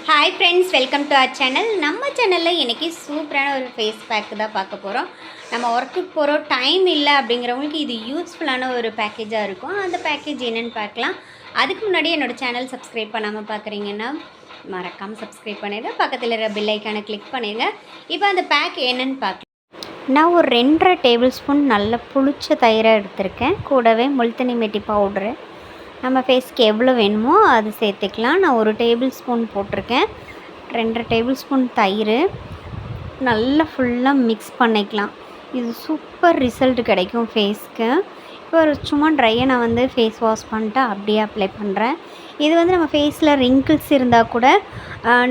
Hi friends, welcome to our channel. நம்ம சேனலில் இன்றைக்கி சூப்பரான ஒரு ஃபேஸ் பேக்கு தான் பார்க்க போகிறோம். நம்ம ஒர்க்குக்கு போகிறோம், டைம் இல்லை அப்படிங்கிறவங்களுக்கு இது யூஸ்ஃபுல்லான ஒரு பேக்கேஜாக இருக்கும். அந்த பேக்கேஜ் என்னென்னு பார்க்கலாம். அதுக்கு முன்னாடி என்னோடய சேனல் சப்ஸ்கிரைப் பண்ணாமல் பார்க்குறீங்கன்னா மறக்காமல் சப்ஸ்கிரைப் பண்ணிடுங்க. பக்கத்தில் இருக்கிற பெல் ஐக்கானை கிளிக் பண்ணிடுங்க. இப்போ அந்த பேக் என்னென்னு பார்க்கலாம். நான் ஒரு 2.5 டேபிள் ஸ்பூன் நல்ல புளிச்ச தயிரை எடுத்திருக்கேன். கூடவே முல்தானி மெட்டி பவுட்ரு நம்ம ஃபேஸ்க்கு எவ்வளோ வேணுமோ அது சேர்த்துக்கலாம். நான் 1 டேபிள் ஸ்பூன் போட்டிருக்கேன். 2.5 டேபிள் ஸ்பூன் தயிர் நல்லா ஃபுல்லாக மிக்ஸ் பண்ணிக்கலாம். இது சூப்பர் ரிசல்ட் கிடைக்கும் ஃபேஸ்க்கு. இப்போ சும்மா ட்ரையாக நான் ஃபேஸ் வாஷ் பண்ணிட்டு அப்படியே அப்ளை பண்ணுறேன். இது நம்ம ஃபேஸில் ரிங்கிள்ஸ் இருந்தால் கூட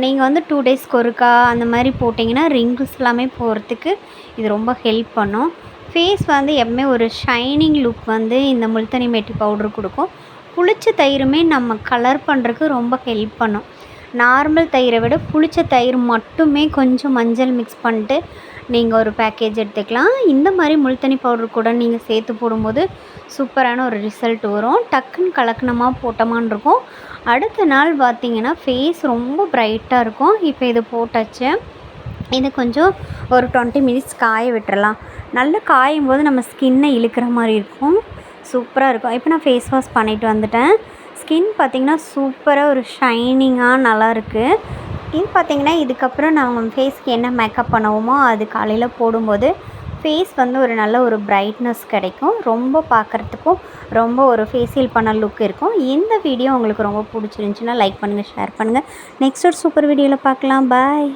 நீங்கள் 2 டேஸ்க்கு ஒருக்கா அந்த மாதிரி போட்டிங்கன்னா ரிங்கிள்ஸ் எல்லாமே போகிறதுக்கு இது ரொம்ப ஹெல்ப் பண்ணும். ஃபேஸ் எப்பவுமே ஒரு ஷைனிங் லுக் இந்த முல்தானி மெட்டி பவுட்ரு கொடுக்கும். புளிச்ச தயிருமே நம்ம கலர் பண்ணுறதுக்கு ரொம்ப ஹெல்ப் பண்ணும். நார்மல் தயிரை விட புளிச்ச தயிர் மட்டுமே கொஞ்சம் மஞ்சள் மிக்ஸ் பண்ணிட்டு நீங்கள் ஒரு பேக்கேஜ் எடுத்துக்கலாம். இந்த மாதிரி முல்தானி பவுட்ரு கூட நீங்கள் சேர்த்து போடும்போது சூப்பரான ஒரு ரிசல்ட் வரும். டக்குன்னு கலக்கணமாக போட்டோமான்னு இருக்கும். அடுத்த நாள் பார்த்திங்கன்னா ஃபேஸ் ரொம்ப ப்ரைட்டாக இருக்கும். இப்போ இது போட்டாச்சு. இது கொஞ்சம் ஒரு 20 மினிட்ஸ் காய விட்டுறலாம். நல்லா காயும் போது நம்ம ஸ்கின்னை இழுக்கிற மாதிரி இருக்கும். சூப்பராக இருக்கும். இப்போ நான் ஃபேஸ் வாஷ் பண்ணிவிட்டு வந்துட்டேன். ஸ்கின் பார்த்திங்கன்னா சூப்பராக ஒரு ஷைனிங்காக நல்லாயிருக்கு. இது பார்த்திங்கன்னா இதுக்கப்புறம் நம்ம ஃபேஸ்க்கு என்ன மேக்கப் பண்ணுவோமோ அது காலையில் போடும்போது ஃபேஸ் ஒரு நல்ல ஒரு பிரைட்னஸ் கிடைக்கும். ரொம்ப பார்க்குறதுக்கும் ரொம்ப ஒரு ஃபேஷியல் பண்ண லுக் இருக்கும். இந்த வீடியோ உங்களுக்கு ரொம்ப பிடிச்சிருந்துச்சின்னா லைக் பண்ணுங்கள், ஷேர் பண்ணுங்கள். நெக்ஸ்ட் ஒரு சூப்பர் வீடியோவில் பார்க்கலாம். பாய்.